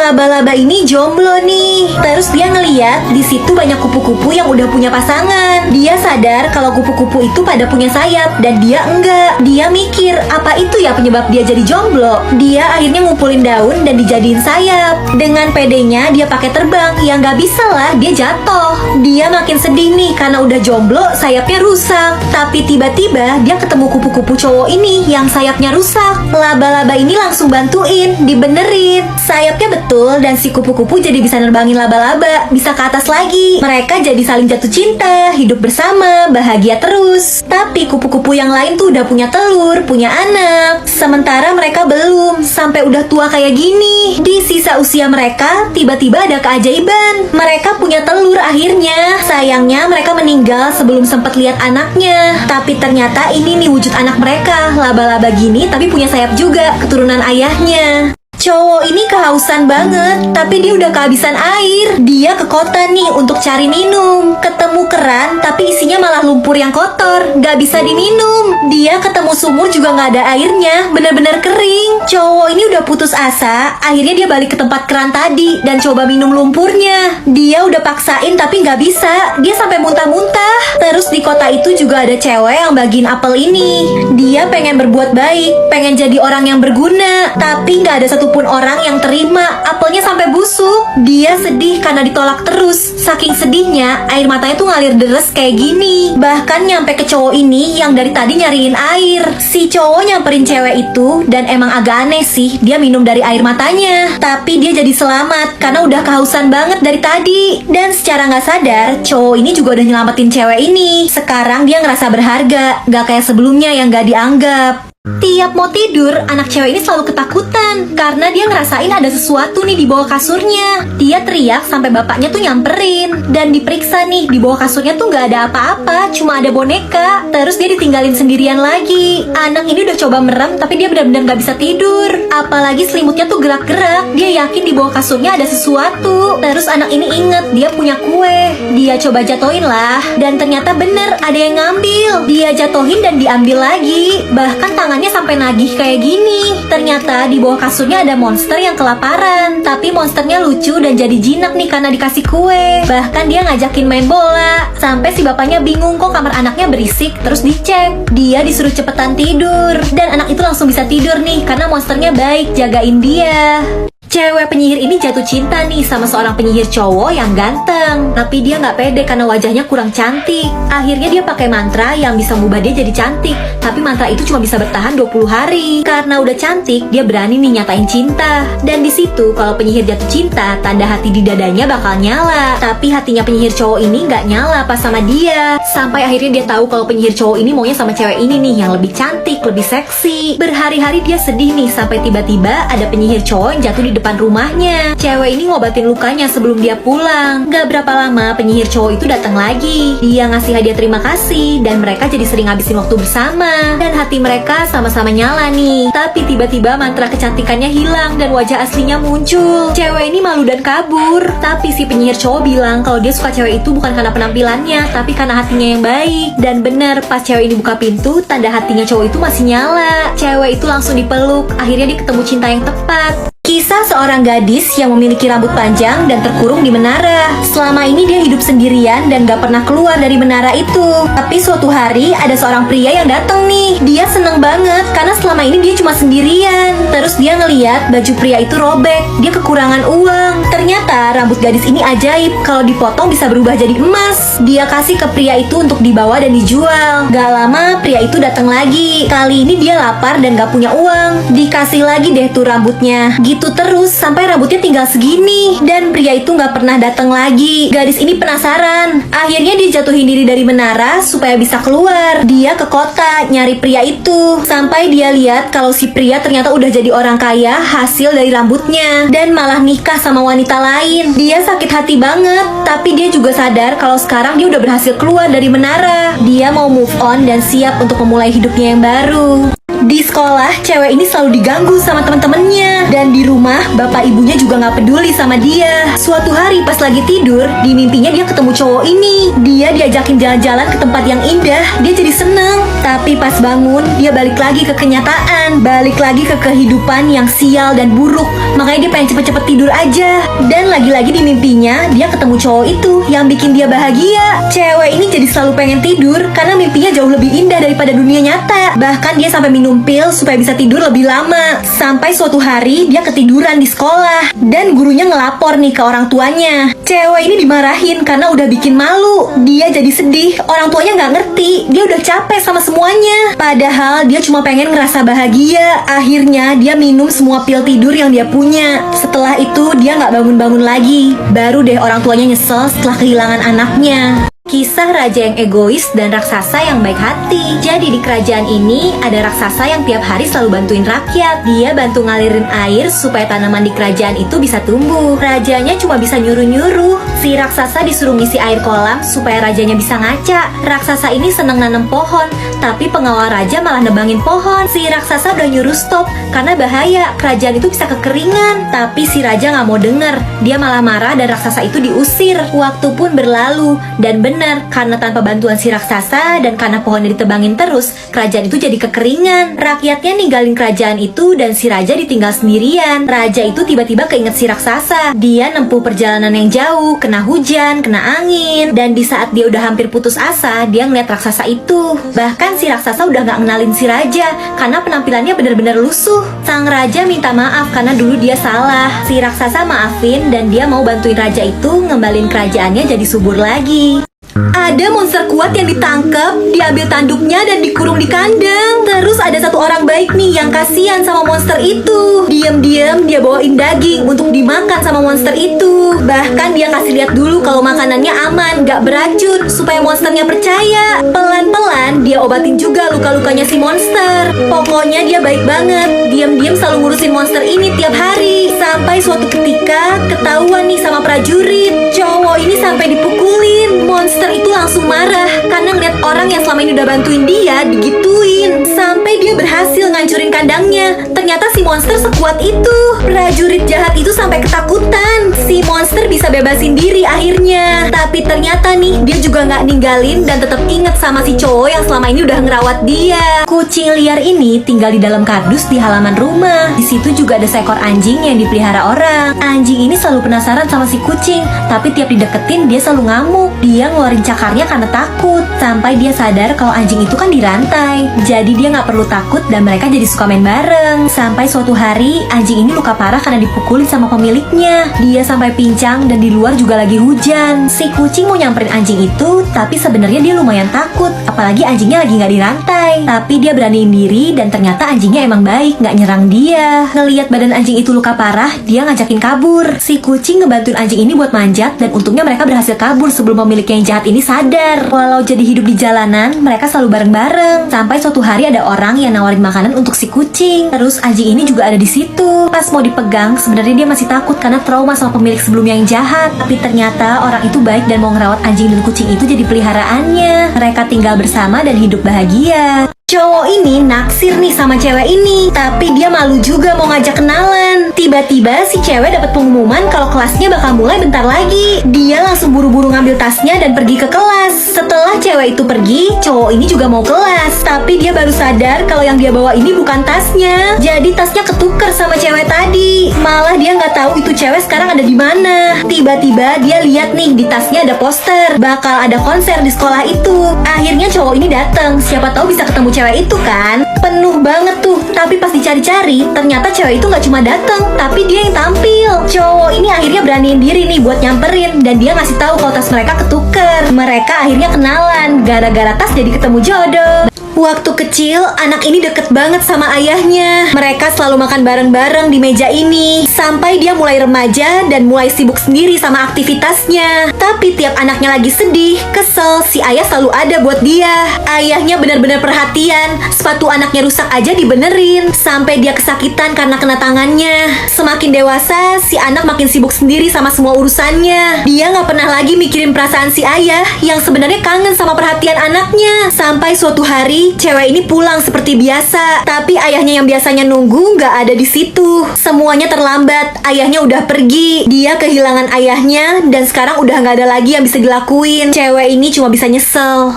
laba-laba ini jomblo nih. Terus dia ngeliat di situ banyak kupu-kupu yang udah punya pasangan. Dia sadar kalau kupu-kupu itu pada punya sayap dan dia enggak. Dia mikir apa itu ya penyebab dia jadi jomblo. Dia akhirnya ngumpulin daun dan dijadiin sayap. Dengan pedenya dia pakai terbang. Ya nggak bisa lah, dia jatuh. Dia makin sedih nih karena udah jomblo, sayapnya rusak. Tapi tiba-tiba dia ketemu kupu-kupu cowok ini yang sayapnya rusak. Laba-laba ini langsung bantuin, dibenerin. Sayapnya betul dan si kupu-kupu jadi bisa nerbangin laba-laba, bisa ke atas lagi. Mereka jadi saling jatuh cinta, hidup bersama, bahagia terus. Tapi kupu-kupu yang lain tuh udah punya telur, punya anak. Sementara mereka belum, sampai udah tua kayak gini. Di sisa usia mereka, tiba-tiba ada keajaiban. Mereka punya telur akhirnya. Sayangnya mereka meninggal sebelum sempat lihat anaknya. Tapi ternyata ini nih wujud anak mereka. Laba-laba gini tapi punya sayap juga, keturunan ayahnya. Cowok ini kehausan banget, tapi dia udah kehabisan air. Dia ke kota nih untuk cari minum. Ketemu keran, tapi isinya malah lumpur yang kotor, gak bisa diminum. Dia ketemu sumur juga gak ada airnya, bener-bener kering. Cowok ini udah putus asa, akhirnya dia balik ke tempat keran tadi dan coba minum lumpurnya. Dia udah paksain tapi gak bisa, dia sampai muntah-muntah. Terus di kota itu juga ada cewek yang bagiin apel ini. Dia pengen berbuat baik, pengen jadi orang yang berguna, tapi gak ada satupun orang yang terima. Apelnya sampai busuk. Dia sedih karena ditolak terus. Saking sedihnya, air matanya tuh ngalir deres kayak gini. Bahkan nyampe ke cowok ini yang dari tadi nyariin air. Si cowok nyamperin cewek itu dan emang agak aneh sih, dia minum dari air matanya. Tapi dia jadi selamat karena udah kehausan banget dari tadi. Dan secara gak sadar, cowok ini juga udah nyelamatin cewek ini. Sekarang dia ngerasa berharga, gak kayak sebelumnya yang gak dianggap. Tiap mau tidur, anak cewek ini selalu ketakutan karena dia ngerasain ada sesuatu nih di bawah kasurnya. Dia teriak sampai bapaknya tuh nyamperin dan diperiksa nih, di bawah kasurnya tuh nggak ada apa-apa, cuma ada boneka. Terus dia ditinggalin sendirian lagi. Anak ini udah coba merem tapi dia benar-benar nggak bisa tidur. Apalagi selimutnya tuh gerak-gerak. Dia yakin di bawah kasurnya ada sesuatu. Terus anak ini inget dia punya kue. Dia coba jatohin lah dan ternyata bener ada yang ngambil. Dia jatohin dan diambil lagi. Bahkan tangannya sampai nagih kayak gini. Ternyata di bawah kasurnya ada monster yang kelaparan. Tapi monsternya lucu dan jadi jinak nih karena dikasih kue. Bahkan dia ngajakin main bola. Sampai si bapaknya bingung kok kamar anaknya berisik. Terus dicek. Dia disuruh cepetan tidur. Dan anak itu langsung bisa tidur nih karena monsternya baik jagain dia. Cewek penyihir ini jatuh cinta nih sama seorang penyihir cowok yang ganteng. Tapi dia nggak pede karena wajahnya kurang cantik. Akhirnya dia pakai mantra yang bisa mengubah dia jadi cantik. Tapi mantra itu cuma bisa bertahan 20 hari. Karena udah cantik, dia berani nih nyatain cinta. Dan di situ kalau penyihir jatuh cinta, tanda hati di dadanya bakal nyala. Tapi hatinya penyihir cowok ini nggak nyala pas sama dia. Sampai akhirnya dia tahu kalau penyihir cowok ini maunya sama cewek ini nih yang lebih cantik, lebih seksi. Berhari-hari dia sedih nih sampai tiba-tiba ada penyihir cowok yang jatuh di depan rumahnya. Cewek ini ngobatin lukanya sebelum dia pulang. Gak berapa lama penyihir cowok itu datang lagi. Dia ngasih hadiah terima kasih dan mereka jadi sering ngabisin waktu bersama. Dan hati mereka sama-sama nyala nih. Tapi tiba-tiba mantra kecantikannya hilang dan wajah aslinya muncul. Cewek ini malu dan kabur. Tapi si penyihir cowok bilang kalau dia suka cewek itu bukan karena penampilannya, tapi karena hatinya yang baik. Dan bener, pas cewek ini buka pintu, tanda hatinya cowok itu masih nyala. Cewek itu langsung dipeluk. Akhirnya dia ketemu cinta yang tepat. Kisah seorang gadis yang memiliki rambut panjang dan terkurung di menara. Selama ini dia hidup sendirian dan gak pernah keluar dari menara itu. Tapi suatu hari ada seorang pria yang datang nih. Dia seneng banget karena selama ini dia cuma sendirian. Terus dia ngeliat baju pria itu robek. Dia kekurangan uang. Ternyata rambut gadis ini ajaib. Kalau dipotong bisa berubah jadi emas. Dia kasih ke pria itu untuk dibawa dan dijual. Gak lama pria itu datang lagi. Kali ini dia lapar dan gak punya uang. Dikasih lagi deh tuh rambutnya. Gitu terus sampai rambutnya tinggal segini. Dan pria itu gak pernah datang lagi. Gadis ini penasaran. Akhirnya dia jatuhin diri dari menara supaya bisa keluar. Dia ke kota nyari pria itu. Sampai dia lihat kalau si pria ternyata udah jadi orang kaya hasil dari rambutnya. Dan malah nikah sama wanita lain. Dia sakit hati banget. Tapi dia juga sadar kalau sekarang dia udah berhasil keluar dari menara. Dia mau move on dan siap untuk memulai hidupnya yang baru. Di sekolah, cewek ini selalu diganggu sama teman-temannya. Dan di rumah, bapak ibunya juga nggak peduli sama dia. Suatu hari pas lagi tidur, di mimpinya dia ketemu cowok ini. Dia diajakin jalan-jalan ke tempat yang indah. Dia jadi seneng. Tapi pas bangun, dia balik lagi ke kenyataan. Balik lagi ke kehidupan yang sial dan buruk. Makanya dia pengen cepet-cepet tidur aja. Dan lagi-lagi di mimpinya, dia ketemu cowok itu yang bikin dia bahagia. Cewek ini jadi selalu pengen tidur karena mimpinya jauh lebih indah daripada dunia nyata. Bahkan dia sampai minum pil supaya bisa tidur lebih lama. Sampai suatu hari dia ketiduran di sekolah dan gurunya ngelapor nih ke orang tuanya. Cewek ini dimarahin karena udah bikin malu. Dia jadi sedih, orang tuanya nggak ngerti. Dia udah capek sama semuanya. Padahal dia cuma pengen ngerasa bahagia. Akhirnya dia minum semua pil tidur yang dia punya. Setelah itu dia nggak bangun-bangun lagi. Baru deh orang tuanya nyesel setelah kehilangan anaknya. Kisah raja yang egois dan raksasa yang baik hati. Jadi di kerajaan ini ada raksasa yang tiap hari selalu bantuin rakyat. Dia bantu ngalirin air supaya tanaman di kerajaan itu bisa tumbuh. Rajanya cuma bisa nyuruh-nyuruh. Si raksasa disuruh ngisi air kolam supaya rajanya bisa ngaca. Raksasa ini seneng nanam pohon, tapi pengawal raja malah nebangin pohon. Si raksasa udah nyuruh stop karena bahaya, kerajaan itu bisa kekeringan. Tapi si raja nggak mau denger. Dia malah marah dan raksasa itu diusir. Waktu pun berlalu dan benar, karena tanpa bantuan si raksasa dan karena pohonnya ditebangin terus, kerajaan itu jadi kekeringan. Rakyatnya ninggalin kerajaan itu dan si raja ditinggal sendirian. Raja itu tiba-tiba keinget si raksasa. Dia nempuh perjalanan yang jauh, kena hujan, kena angin, dan di saat dia udah hampir putus asa, dia ngeliat raksasa itu. Bahkan si raksasa udah gak kenalin si raja karena penampilannya bener-bener lusuh. Sang raja minta maaf karena dulu dia salah. Si raksasa maafin dan dia mau bantuin raja itu ngembalin kerajaannya jadi subur lagi. Ada monster kuat yang ditangkap, diambil tanduknya dan dikurung di kandang. Terus ada satu orang baik nih yang kasihan sama monster itu. Diam-diam dia bawain daging untuk dimakan sama monster itu. Bahkan dia kasih lihat dulu kalau makanannya aman, gak beracun, supaya monsternya percaya. Pelan-pelan dia obatin juga luka-lukanya si monster. Pokoknya dia baik banget. Diam-diam selalu ngurusin monster ini tiap hari. Sampai suatu ketika ketahuan nih sama prajurit. Cowok ini sampai dipukulin. Monster itu langsung marah karena ngeliat orang yang selama ini udah bantuin dia digituin. Sampai dia berhasil ngancurin kandangnya. Ternyata si monster sekuat itu. Prajurit jahat itu sampai ketakutan. Si monster bisa bebasin diri akhirnya. Tapi ternyata nih dia juga nggak ninggalin dan tetap inget sama si cowok yang selama ini udah ngerawat dia. Kucing liar ini tinggal di dalam kardus di halaman rumah. Di situ juga ada seekor anjing yang dipelihara orang. Anjing ini selalu penasaran sama si kucing, tapi tiap dideketin dia selalu ngamuk. Dia ngeluarin cakarnya karena takut. Sampai dia sadar kalau anjing itu kan dirantai. Jadi dia nggak perlu takut dan mereka jadi suka main bareng. Sampai suatu hari anjing ini luka parah karena dipukulin sama pemiliknya. Dia sampai pincang dan di luar juga lagi hujan. Si kucing mau nyamperin anjing itu, tapi sebenarnya dia lumayan takut. Apalagi anjingnya lagi nggak dirantai. Tapi dia beraniin diri dan ternyata anjingnya emang baik, nggak nyerang dia. Ngelihat badan anjing itu luka parah, dia ngajakin kabur. Si kucing ngebantuin anjing ini buat manjat dan untungnya mereka berhasil kabur sebelum pemiliknya yang jahat ini sadar. Walau jadi hidup di jalanan, mereka selalu bareng-bareng. Sampai suatu hari ada orang yang nawarin makanan untuk si kucing. Terus anjing ini juga ada di situ. Pas mau dipegang, sebenarnya dia masih takut karena trauma sama pemilik sebelumnya yang jahat. Tapi ternyata orang itu baik dan mau ngerawat anjing dan kucing itu jadi peliharaannya. Mereka tinggal bersama dan hidup bahagia. Cowok ini naksir nih sama cewek ini, tapi dia malu juga mau ngajak kenalan. Tiba-tiba si cewek dapat pengumuman kalau kelasnya bakal mulai bentar lagi. Dia langsung buru-buru ngambil tasnya dan pergi ke kelas. Setelah cewek itu pergi, cowok ini juga mau kelas, tapi dia baru sadar kalau yang dia bawa ini bukan tasnya. Jadi tasnya ketuker sama cewek tadi. Malah dia nggak tahu itu cewek sekarang ada di mana. Tiba-tiba dia lihat nih di tasnya ada poster, bakal ada konser di sekolah itu. Akhirnya cowok ini datang, siapa tahu bisa ketemu cewek itu kan. Penuh banget tuh. Tapi pas dicari-cari, ternyata cewek itu nggak cuma datang, tapi dia yang tampil. Cowok ini akhirnya beraniin diri nih buat nyamperin dan dia ngasih tahu kalau tas mereka ketuker. Mereka akhirnya kenalan. Gara-gara tas jadi ketemu jodoh. Waktu kecil, anak ini deket banget sama ayahnya. Mereka selalu makan bareng-bareng di meja ini. Sampai dia mulai remaja dan mulai sibuk sendiri sama aktivitasnya. Tapi tiap anaknya lagi sedih, kesel, si ayah selalu ada buat dia. Ayahnya benar-benar perhatian. Sepatu anaknya rusak aja dibenerin. Sampai dia kesakitan karena kena tangannya. Semakin dewasa, si anak makin sibuk sendiri sama semua urusannya. Dia gak pernah lagi mikirin perasaan si ayah yang sebenarnya kangen sama perhatian anaknya. Sampai suatu hari, pagi, cewek ini pulang seperti biasa. Tapi ayahnya yang biasanya nunggu nggak ada di situ. Semuanya terlambat, ayahnya udah pergi. Dia kehilangan ayahnya dan sekarang udah nggak ada lagi yang bisa dilakuin. Cewek ini cuma bisa nyesel.